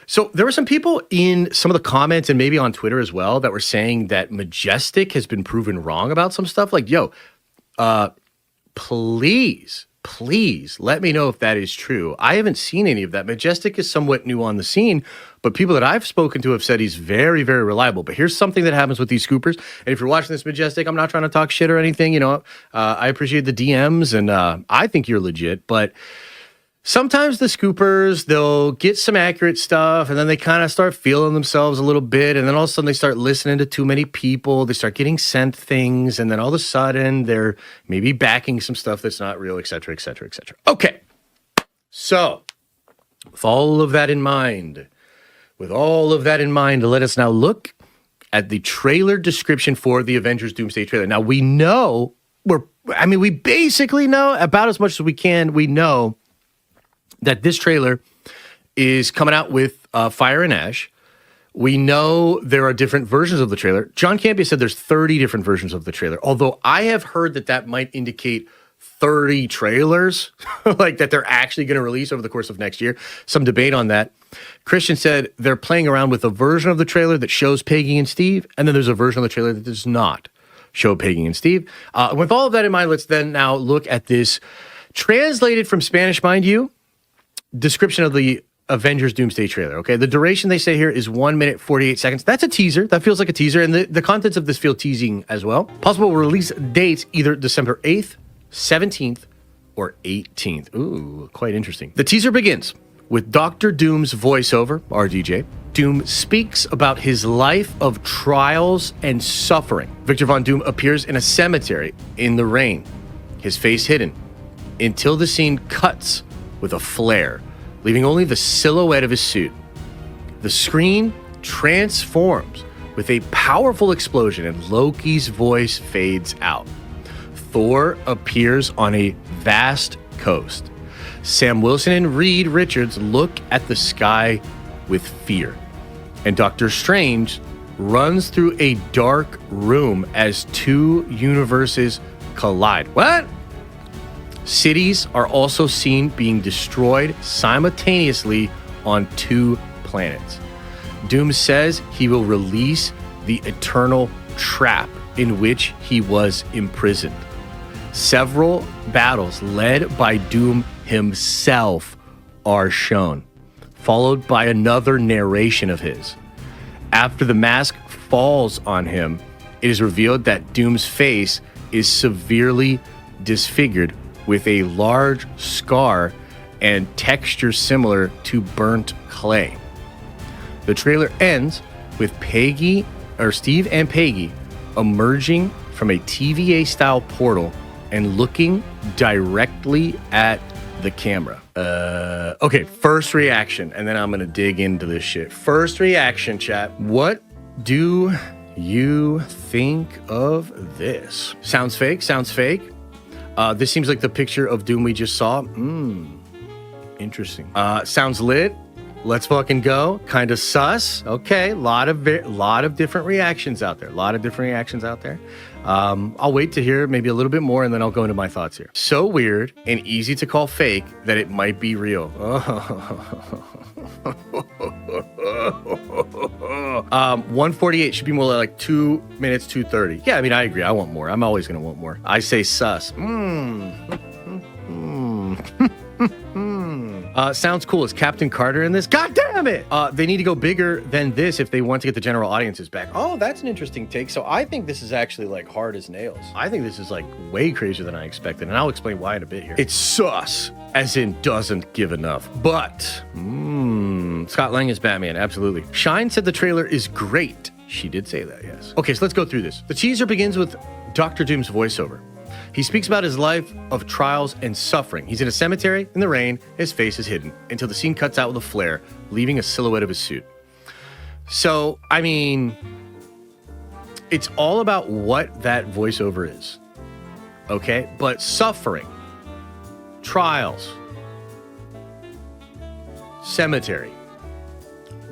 So there were some people in some of the comments and maybe on Twitter as well that were saying that Majestic has been proven wrong about some stuff. Like, yo, please let me know if that is true. I haven't seen any of that. Majestic is somewhat new on the scene, but people that I've spoken to have said he's very, very reliable. But here's something that happens with these scoopers. And if you're watching this, Majestic, I'm not trying to talk shit or anything. You know, I appreciate the DMs and I think you're legit, but sometimes the scoopers, they'll get some accurate stuff and then they kind of start feeling themselves a little bit. And then all of a sudden they start listening to too many people. They start getting sent things. And then all of a sudden they're maybe backing some stuff that's not real, et cetera, et cetera, et cetera. Okay. So with all of that in mind, let us now look at the trailer description for the Avengers Doomsday trailer. Now we know we basically know about as much as we can. We know that this trailer is coming out with Fire and Ash. We know there are different versions of the trailer. John Campea said there's 30 different versions of the trailer, although I have heard that might indicate 30 trailers, like that they're actually going to release over the course of next year. Some debate on that. Christian said they're playing around with a version of the trailer that shows Peggy and Steve, and then there's a version of the trailer that does not show Peggy and Steve. With all of that in mind, let's then now look at this translated from Spanish, mind you, description of the Avengers Doomsday trailer, okay? The duration they say here is 1 minute, 48 seconds. That's a teaser. That feels like a teaser. And the contents of this feel teasing as well. Possible release dates either December 8th, 17th, or 18th. Ooh, quite interesting. The teaser begins with Dr. Doom's voiceover, RDJ. Doom speaks about his life of trials and suffering. Victor Von Doom appears in a cemetery in the rain, his face hidden, until the scene cuts with a flare, leaving only the silhouette of his suit. The screen transforms with a powerful explosion and Loki's voice fades out. Thor appears on a vast coast. Sam Wilson and Reed Richards look at the sky with fear. And Doctor Strange runs through a dark room as two universes collide. What? Cities are also seen being destroyed simultaneously on two planets. Doom says he will release the eternal trap in which he was imprisoned. Several battles led by Doom himself are shown, followed by another narration of his. After the mask falls on him, it is revealed that Doom's face is severely disfigured with a large scar and texture similar to burnt clay. The trailer ends with Steve and Peggy emerging from a TVA-style portal and looking directly at the camera. Okay, first reaction, and then I'm gonna dig into this shit. First reaction, chat. What do you think of this? Sounds fake, sounds fake. This seems like the picture of Doom we just saw. Interesting. Sounds lit. Let's fucking go. Kind of sus. Okay, lot of different reactions out there. I'll wait to hear maybe a little bit more, and then I'll go into my thoughts here. So weird and easy to call fake that it might be real. 148 should be more like 2 minutes, 2:30. Yeah, I mean, I agree. I want more. I'm always going to want more. I say sus. Sounds cool. Is Captain Carter in this? God damn it! They need to go bigger than this if they want to get the general audiences back. Oh, that's an interesting take. So I think this is actually like hard as nails. I think this is like way crazier than I expected, and I'll explain why in a bit here. It's sus, as in doesn't give enough. But, Scott Lang is Batman, absolutely. Shine said the trailer is great. She did say that, yes. Okay, so let's go through this. The teaser begins with Dr. Doom's voiceover. He speaks about his life of trials and suffering. He's in a cemetery in the rain. His face is hidden until the scene cuts out with a flare, leaving a silhouette of his suit. So, I mean, it's all about what that voiceover is. Okay? But suffering, trials, cemetery.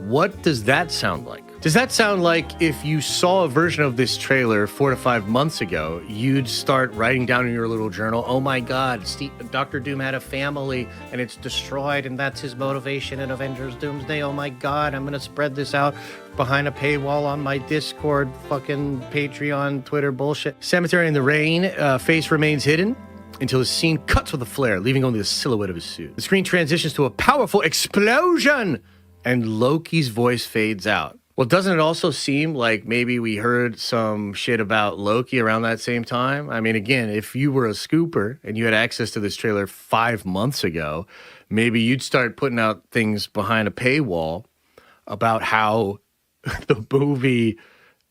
What does that sound like? Does that sound like if you saw a version of this trailer 4 to 5 months ago, you'd start writing down in your little journal, oh my God, Dr. Doom had a family and it's destroyed and that's his motivation in Avengers Doomsday. Oh my God, I'm going to spread this out behind a paywall on my Discord, fucking Patreon, Twitter bullshit. Cemetery in the Rain, face remains hidden until the scene cuts with a flare, leaving only the silhouette of his suit. The screen transitions to a powerful explosion and Loki's voice fades out. Well, doesn't it also seem like maybe we heard some shit about Loki around that same time? I mean, again, if you were a scooper and you had access to this trailer 5 months ago, maybe you'd start putting out things behind a paywall about how the movie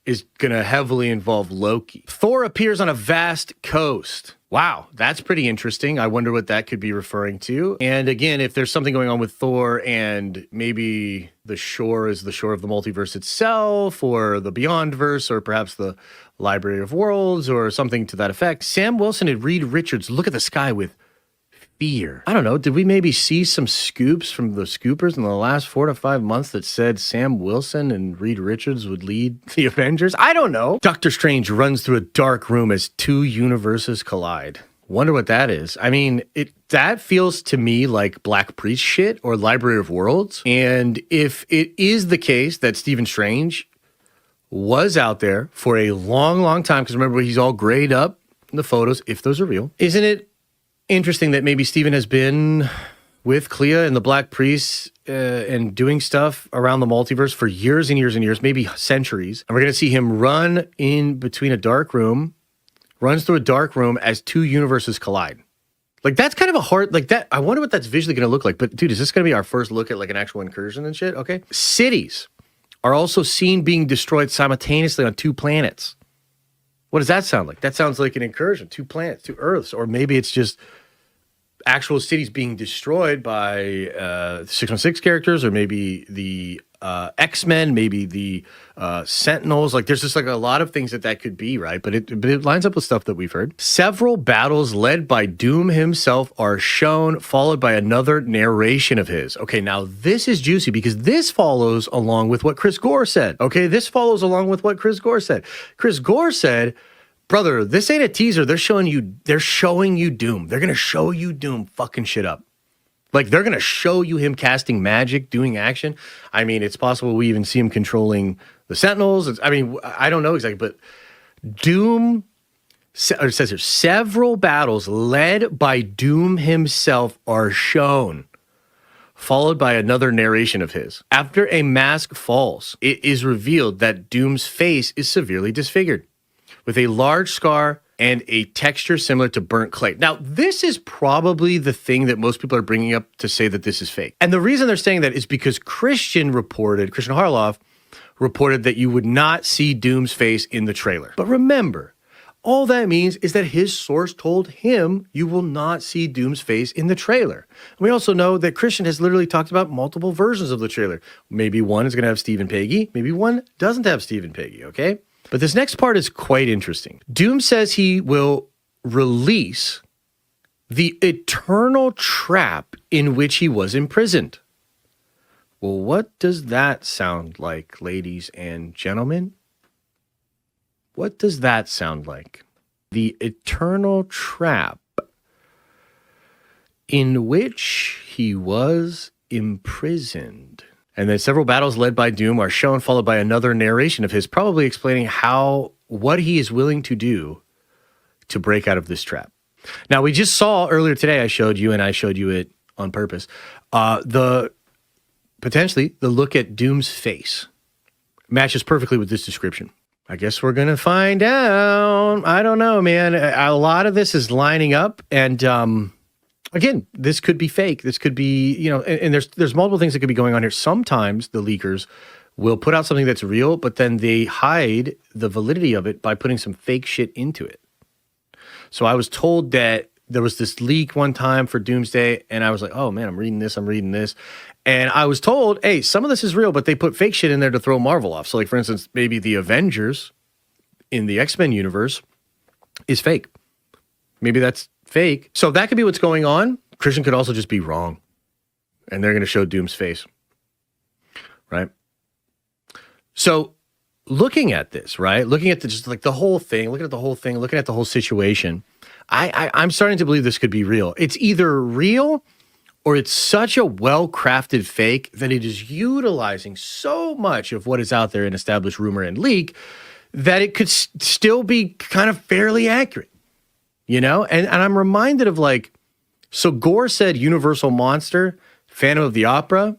is going to heavily involve Loki. Thor appears on a vast coast. Wow, that's pretty interesting. I wonder what that could be referring to. And again, if there's something going on with Thor and maybe the shore is the shore of the multiverse itself or the Beyondverse or perhaps the Library of Worlds or something to that effect. Sam Wilson and Reed Richards look at the sky with fear. I don't know. Did we maybe see some scoops from the scoopers in the last 4 to 5 months that said Sam Wilson and Reed Richards would lead the Avengers? I don't know. Doctor Strange runs through a dark room as 2 universes collide. Wonder what that is. I mean, that feels to me like Black Priest shit or Library of Worlds. And if it is the case that Stephen Strange was out there for a long, long time, because remember, he's all grayed up in the photos, if those are real, isn't it interesting that maybe Steven has been with Clea and the Black Priests and doing stuff around the multiverse for years and years and years, maybe centuries. And we're going to see him run in between a dark room, runs through a dark room as 2 universes collide. Like, that's kind of a hard, like that. I wonder what that's visually going to look like. But dude, is this going to be our first look at like an actual incursion and shit? Okay. Cities are also seen being destroyed simultaneously on 2 planets. What does that sound like? That sounds like an incursion, 2 planets, 2 Earths, or maybe it's just actual cities being destroyed by 616 characters, or maybe the X-Men, maybe the Sentinels. Like, there's just like a lot of things that could be, right? But it lines up with stuff that we've heard. Several battles led by Doom himself are shown, followed by another narration of his. Okay, now this is juicy because this follows along with what Chris Gore said. Okay, this follows along with what Chris Gore said. Chris Gore said, brother, this ain't a teaser. They're showing you Doom. They're going to show you Doom fucking shit up. Like, they're going to show you him casting magic, doing action. I mean, it's possible we even see him controlling the Sentinels. I mean, I don't know exactly, but Doom, it says here, several battles led by Doom himself are shown, followed by another narration of his. After a mask falls, it is revealed that Doom's face is severely disfigured, with a large scar and a texture similar to burnt clay. Now, this is probably the thing that most people are bringing up to say that this is fake. And the reason they're saying that is because Christian Harloff reported that you would not see Doom's face in the trailer. But remember, all that means is that his source told him you will not see Doom's face in the trailer. And we also know that Christian has literally talked about multiple versions of the trailer. Maybe one is going to have Stephen Peggy. Maybe one doesn't have Stephen Peggy, okay? But this next part is quite interesting. Doom says he will release the eternal trap in which he was imprisoned. Well, what does that sound like, ladies and gentlemen? What does that sound like? The eternal trap in which he was imprisoned. And then several battles led by Doom are shown, followed by another narration of his, probably explaining what he is willing to do to break out of this trap. Now, we just saw earlier today, I showed you it on purpose, potentially the look at Doom's face matches perfectly with this description. I guess we're going to find out. I don't know, man. A lot of this is lining up, and again, this could be fake. This could be, and there's multiple things that could be going on here. Sometimes the leakers will put out something that's real, but then they hide the validity of it by putting some fake shit into it. So I was told that there was this leak one time for Doomsday, and I was like, oh man, I'm reading this. And I was told, hey, some of this is real, but they put fake shit in there to throw Marvel off. So like, for instance, maybe the Avengers in the X-Men universe is fake. Maybe that's fake. So that could be what's going on. Christian could also just be wrong. And they're going to show Doom's face. Right? So looking at this, right? Looking at just like the whole thing, looking at the whole thing, looking at the whole situation, I'm starting to believe this could be real. It's either real or it's such a well-crafted fake that it is utilizing so much of what is out there in established rumor and leak that it could still be kind of fairly accurate, you know? And I'm reminded of like, so Gore said Universal Monster, Phantom of the Opera.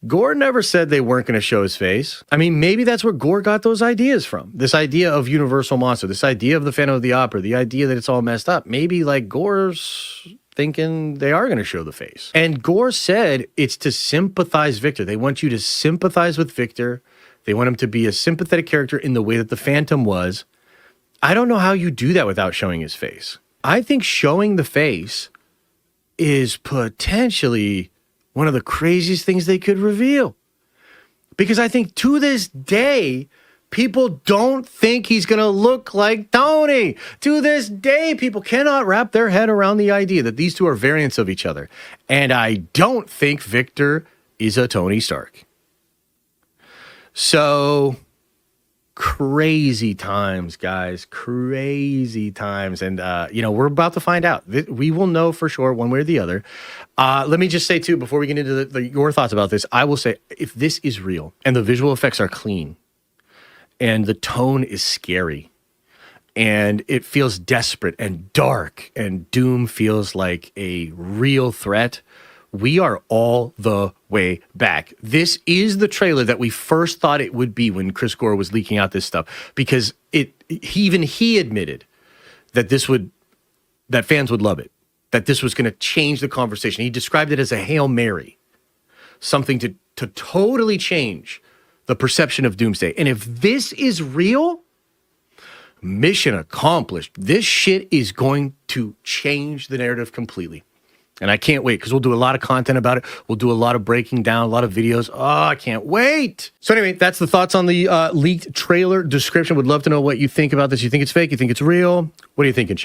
Gore never said they weren't going to show his face. I mean, maybe that's where Gore got those ideas from. This idea of Universal Monster, this idea of the Phantom of the Opera, the idea that it's all messed up. Maybe like Gore's thinking they are going to show the face. And Gore said it's to sympathize Victor. They want you to sympathize with Victor. They want him to be a sympathetic character in the way that the Phantom was. I don't know how you do that without showing his face. I think showing the face is potentially one of the craziest things they could reveal. Because I think to this day, people don't think he's going to look like Tony. To this day, people cannot wrap their head around the idea that these two are variants of each other. And I don't think Victor is a Tony Stark. So crazy times, guys, crazy times. And, we're about to find out. We will know for sure one way or the other. Let me just say, too, before we get into your thoughts about this, I will say, if this is real and the visual effects are clean and the tone is scary and it feels desperate and dark and Doom feels like a real threat, we are all the way back. This is the trailer that we first thought it would be when Chris Gore was leaking out this stuff, because he admitted that that fans would love it, that this was going to change the conversation. He described it as a Hail Mary, something to totally change the perception of Doomsday. And if this is real, mission accomplished. This shit is going to change the narrative completely. And I can't wait, because we'll do a lot of content about it. We'll do a lot of breaking down, a lot of videos. Oh, I can't wait. So anyway, that's the thoughts on the leaked trailer description. Would love to know what you think about this. You think it's fake? You think it's real? What are you thinking, chat?